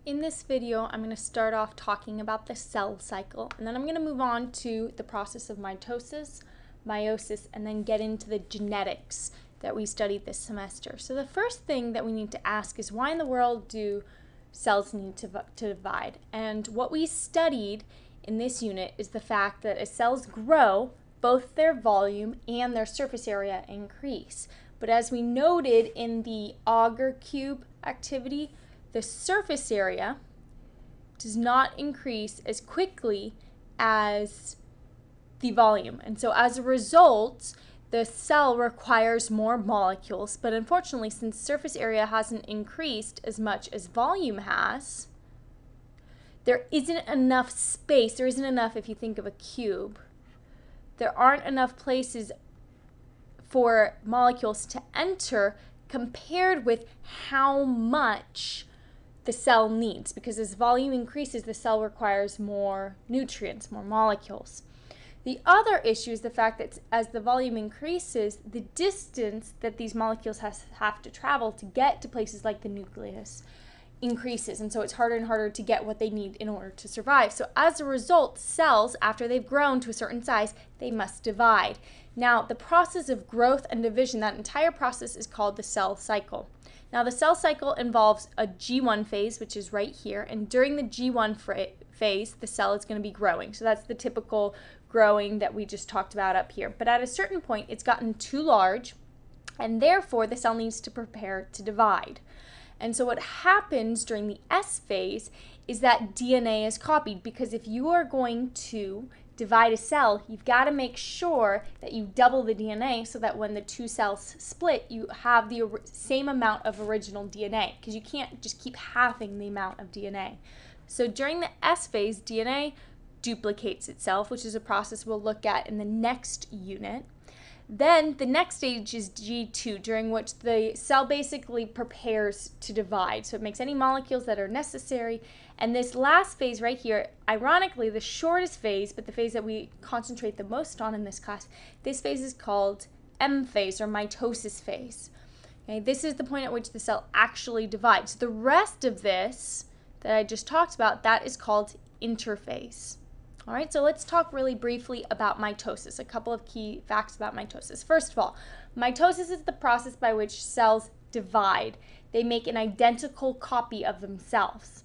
In this video, I'm going to start off talking about the cell cycle, and then I'm going to move on to the process of mitosis, meiosis, and then get into the genetics that we studied this semester. So the first thing that we need to ask is, why in the world do cells need to divide? And what we studied in this unit is the fact that as cells grow, both their volume and their surface area increase. But as we noted in the auger cube activity, the surface area does not increase as quickly as the volume. And so as a result, the cell requires more molecules. But unfortunately, since surface area hasn't increased as much as volume has, there isn't enough space. There isn't enough, if you think of a cube, there aren't enough places for molecules to enter compared with how much the cell needs, because as volume increases, the cell requires more nutrients, more molecules. The other issue is the fact that as the volume increases, the distance that these molecules have to travel to get to places like the nucleus increases, and so it's harder and harder to get what they need in order to survive. So as a result, cells, after they've grown to a certain size, they must divide. Now, the process of growth and division, that entire process is called the cell cycle. Now, the cell cycle involves a G1 phase, which is right here, and during the G1 phase, the cell is going to be growing. So that's the typical growing that we just talked about up here. But at a certain point, it's gotten too large, and therefore the cell needs to prepare to divide. And so what happens during the S phase is that DNA is copied, because if you are going to divide a cell, you've got to make sure that you double the DNA so that when the two cells split, you have the same amount of original DNA, because you can't just keep halving the amount of DNA. So during the S phase, DNA duplicates itself, which is a process we'll look at in the next unit. Then the next stage is G2, during which the cell basically prepares to divide. So it makes any molecules that are necessary. And this last phase right here, ironically the shortest phase, but the phase that we concentrate the most on in this class, this phase is called M phase, or mitosis phase. Okay, this is the point at which the cell actually divides. The rest of this that I just talked about, that is called interphase. All right, so let's talk really briefly about mitosis, a couple of key facts about mitosis. First of all, mitosis is the process by which cells divide. They make an identical copy of themselves.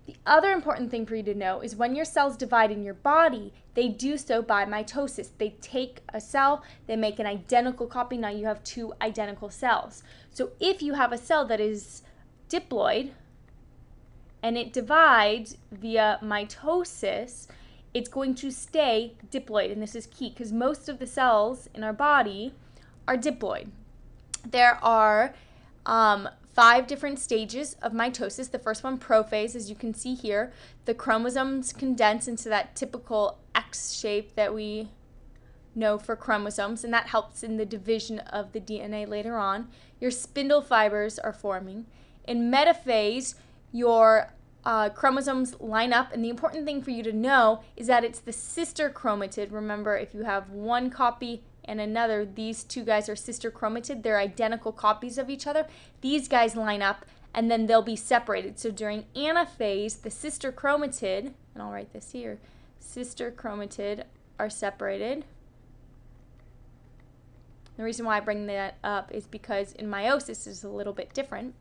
The other important thing for you to know is when your cells divide in your body, they do so by mitosis. They take a cell, they make an identical copy. Now you have two identical cells. So if you have a cell that is diploid and it divides via mitosis, it's going to stay diploid, and this is key because most of the cells in our body are diploid. There are 5 different stages of mitosis. The first one, prophase, as you can see here. The chromosomes condense into that typical X shape that we know for chromosomes, and that helps in the division of the DNA later on. Your spindle fibers are forming. In metaphase, your chromosomes line up, and the important thing for you to know is that it's the sister chromatid. Remember, if you have one copy and another, these two guys are sister chromatid. They're identical copies of each other. These guys line up, and then they'll be separated. So during anaphase, the sister chromatid, and I'll write this here, sister chromatid are separated. The reason why I bring that up is because in meiosis it's a little bit different.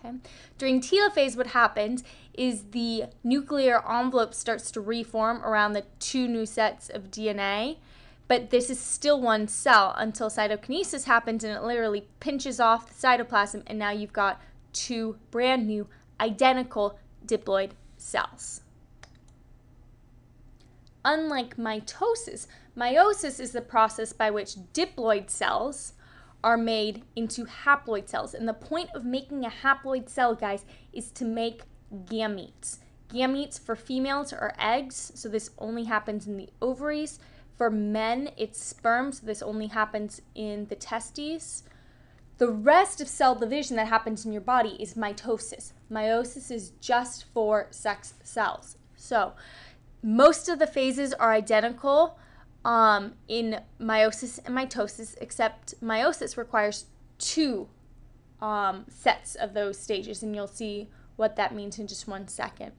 Okay. During telophase, what happens is the nuclear envelope starts to reform around the 2 new sets of DNA, but this is still one cell until cytokinesis happens and it literally pinches off the cytoplasm, and now you've got 2 brand new identical diploid cells. Unlike mitosis, meiosis is the process by which diploid cells are made into haploid cells. And the point of making a haploid cell, guys, is to make gametes. Gametes for females are eggs, so this only happens in the ovaries. For men, it's sperm, so this only happens in the testes. The rest of cell division that happens in your body is mitosis. Meiosis is just for sex cells. So most of the phases are identical in meiosis and mitosis, except meiosis requires 2 sets of those stages, and you'll see what that means in just one second.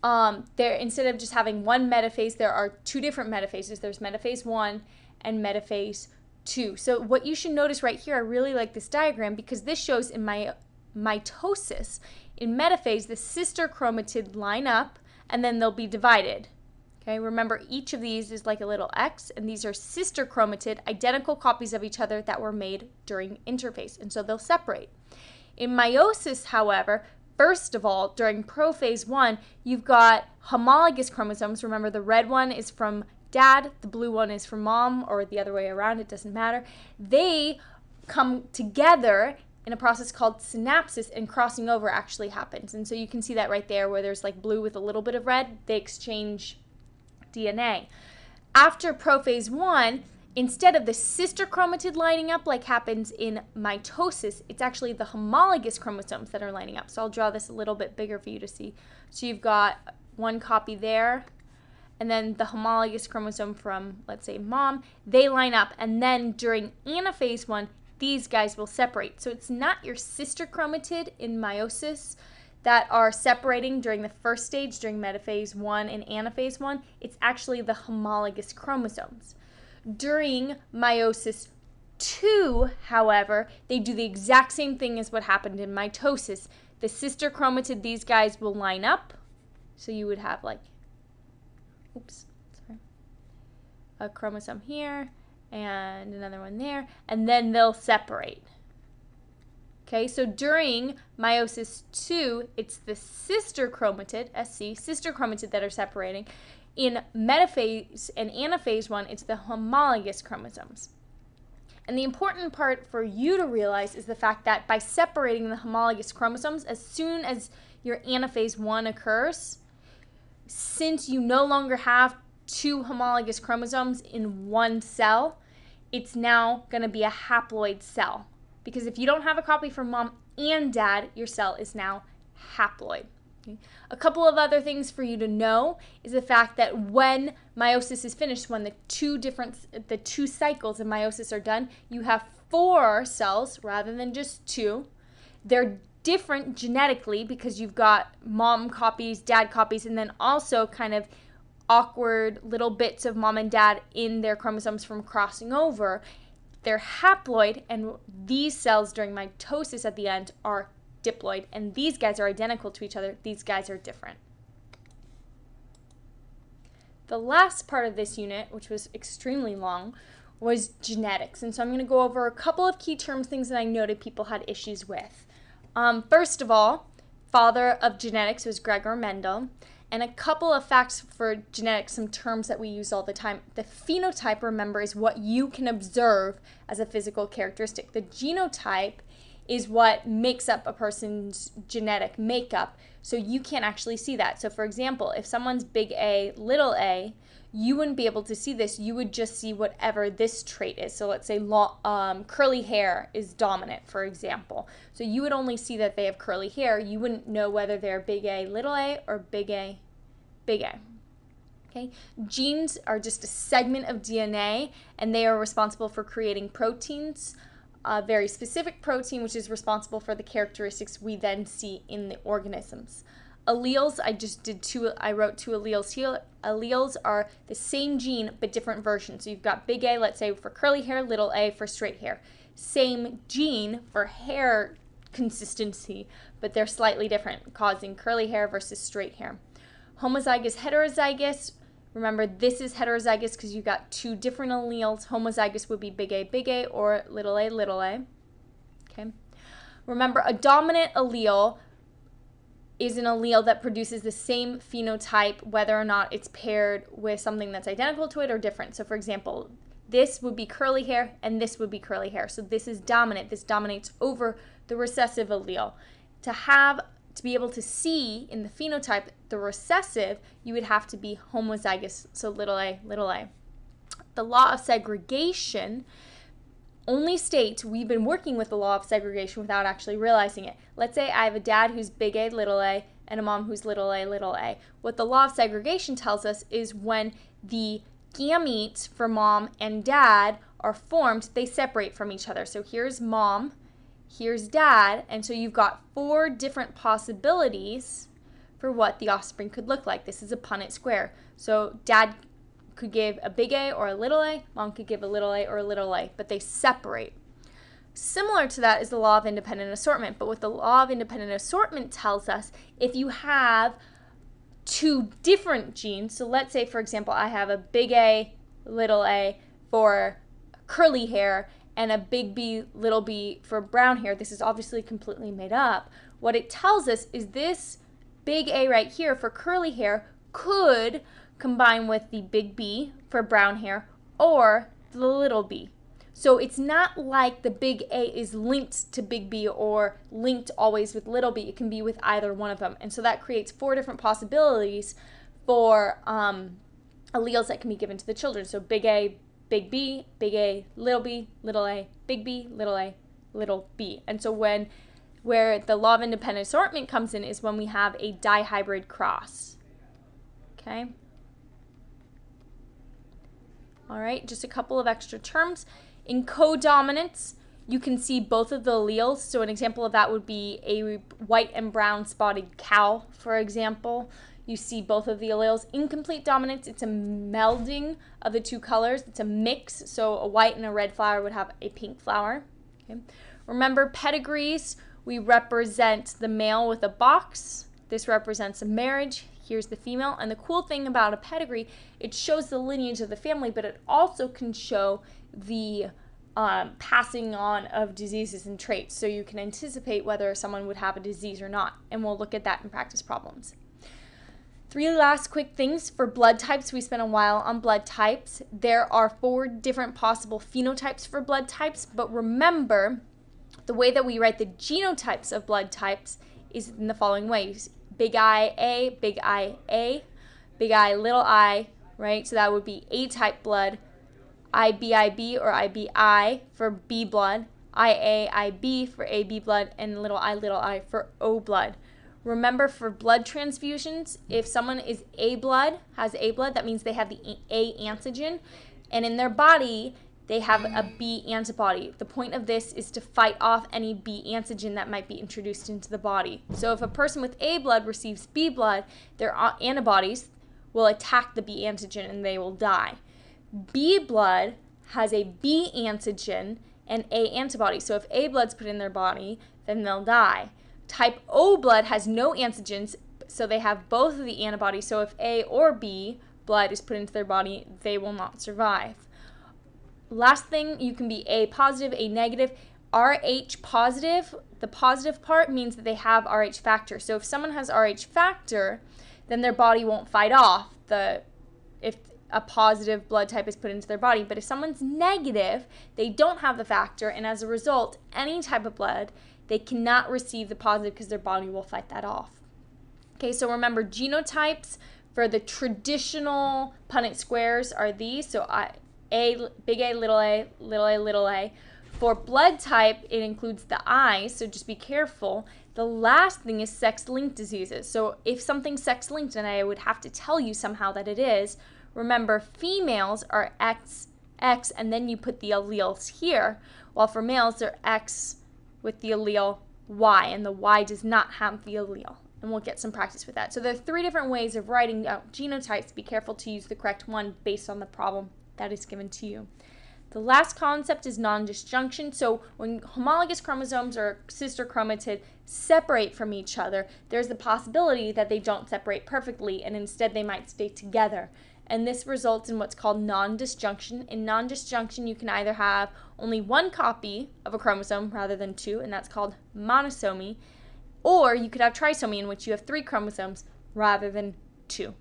Instead of just having one metaphase, there are two different metaphases. There's metaphase 1 and metaphase 2. So what you should notice right here, I really like this diagram because this shows in mitosis. In metaphase, the sister chromatids line up and then they'll be divided. Okay, remember each of these is like a little X, and these are sister chromatid, identical copies of each other that were made during interphase, and so they'll separate. In meiosis, however, first of all, during prophase 1, you've got homologous chromosomes. Remember, the red one is from dad, the blue one is from mom, or the other way around, it doesn't matter. They come together in a process called synapsis, and crossing over actually happens. And so you can see that right there where there's like blue with a little bit of red, they exchange DNA. After prophase 1, instead of the sister chromatid lining up like happens in mitosis, it's actually the homologous chromosomes that are lining up. So I'll draw this a little bit bigger for you to see. So you've got one copy there, and then the homologous chromosome from, let's say, mom, they line up, and then during anaphase 1, these guys will separate. So it's not your sister chromatid in meiosis that are separating during the first stage, during metaphase 1 and anaphase 1. It's actually the homologous chromosomes. During meiosis 2, however, they do the exact same thing as what happened in mitosis. The sister chromatid, these guys will line up. So you would have like, a chromosome here and another one there, and then they'll separate. Okay, so during meiosis 2, it's the sister chromatid, SC, sister chromatid that are separating. In metaphase and anaphase 1, it's the homologous chromosomes. And the important part for you to realize is the fact that by separating the homologous chromosomes, as soon as your anaphase 1 occurs, since you no longer have two homologous chromosomes in one cell, it's now going to be a haploid cell. Because if you don't have a copy from mom and dad, your cell is now haploid. Okay. A couple of other things for you to know is the fact that when meiosis is finished, when the two cycles of meiosis are done, you have 4 cells rather than just 2. They're different genetically because you've got mom copies, dad copies, and then also kind of awkward little bits of mom and dad in their chromosomes from crossing over. They're haploid, and these cells during mitosis at the end are diploid, and these guys are identical to each other. These guys are different. The last part of this unit, which was extremely long, was genetics. And so I'm going to go over a couple of key terms, things that I noted people had issues with. First of all, father of genetics was Gregor Mendel. And a couple of facts for genetics, some terms that we use all the time. The phenotype, remember, is what you can observe as a physical characteristic. The genotype is what makes up a person's genetic makeup, so you can't actually see that. So for example, if someone's big A, little a, you wouldn't be able to see this. You would just see whatever this trait is. So let's say curly hair is dominant, for example. So you would only see that they have curly hair. You wouldn't know whether they're big A, little a, or big A, big A. Okay? Genes are just a segment of DNA, and they are responsible for creating proteins, a very specific protein which is responsible for the characteristics we then see in the organisms. Alleles, I wrote 2 alleles here. Alleles are the same gene but different versions. So you've got big A, let's say, for curly hair, little a for straight hair. Same gene for hair consistency, but they're slightly different, causing curly hair versus straight hair. Homozygous, heterozygous. Remember, this is heterozygous because you've got 2 different alleles. Homozygous would be big A, or little a, little a. Okay. Remember, a dominant allele is an allele that produces the same phenotype whether or not it's paired with something that's identical to it or different. So for example, this would be curly hair and this would be curly hair. So this is dominant. This dominates over the recessive allele. To be able to see in the phenotype the recessive, you would have to be homozygous, so little a, little a. The law of segregation only states we've been working with the law of segregation without actually realizing it. Let's say I have a dad who's big A, little a, and a mom who's little a, little a. What the law of segregation tells us is when the gametes for mom and dad are formed, they separate from each other. So here's mom, here's dad, and so you've got 4 different possibilities for what the offspring could look like. This is a Punnett square. So dad could give a big A or a little a, mom could give a little a or a little a, but they separate. Similar to that is the law of independent assortment, but what the law of independent assortment tells us, if you have 2 different genes, so let's say, for example, I have a big A, little a for curly hair and a big B, little b for brown hair. This is obviously completely made up. What it tells us is this big A right here for curly hair could combine with the big B for brown hair or the little b. So it's not like the big A is linked to big B or linked always with little b. It can be with either one of them. And so that creates 4 different possibilities for alleles that can be given to the children. So big A, big B, big A, little b, little a, big B, little b. And so where the law of independent assortment comes in is when we have a dihybrid cross. Okay? All right, just a couple of extra terms. In codominance, you can see both of the alleles. So an example of that would be a white and brown spotted cow, for example. You see both of the alleles. Incomplete dominance, it's a melding of the 2 colors. It's a mix, so a white and a red flower would have a pink flower. Okay. Remember, pedigrees, we represent the male with a box. This represents a marriage. Here's the female. And the cool thing about a pedigree, it shows the lineage of the family, but it also can show the passing on of diseases and traits. So you can anticipate whether someone would have a disease or not. And we'll look at that in practice problems. 3 last quick things for blood types. We spent a while on blood types. There are 4 different possible phenotypes for blood types, but remember, the way that we write the genotypes of blood types is in the following ways. Big I A, big I A, big I, little I, right? So that would be A-type blood, IB or IBI for B blood, IA, IB for AB blood, and little I for O blood. Remember, for blood transfusions, if someone is A blood, has A blood, that means they have the A antigen, and in their body, they have a B antibody. The point of this is to fight off any B antigen that might be introduced into the body. So if a person with A blood receives B blood, their antibodies will attack the B antigen and they will die. B blood has a B antigen and A antibody. So if A blood's put in their body, then they'll die. Type O blood has no antigens, so they have both of the antibodies. So if A or B blood is put into their body, they will not survive. Last thing, you can be A positive, A negative. RH positive, the positive part means that they have RH factor. So if someone has RH factor, then their body won't fight off if a positive blood type is put into their body. But if someone's negative, they don't have the factor, and as a result, any type of blood, they cannot receive the positive because their body will fight that off. Okay, so remember, genotypes for the traditional Punnett squares are these. So big A, little a, little a, little a. For blood type, it includes the I, so just be careful. The last thing is sex-linked diseases. So if something's sex-linked, and I would have to tell you somehow that it is, remember, females are X, and then you put the alleles here, while for males, they're X with the allele Y, and the Y does not have the allele. And we'll get some practice with that. So there are 3 different ways of writing out genotypes. Be careful to use the correct one based on the problem that is given to you. The last concept is non-disjunction. So when homologous chromosomes or sister chromatid separate from each other, there's the possibility that they don't separate perfectly, and instead they might stay together. And this results in what's called non-disjunction. In non-disjunction, you can either have only 1 copy of a chromosome rather than 2, and that's called monosomy, or you could have trisomy, in which you have 3 chromosomes rather than 2.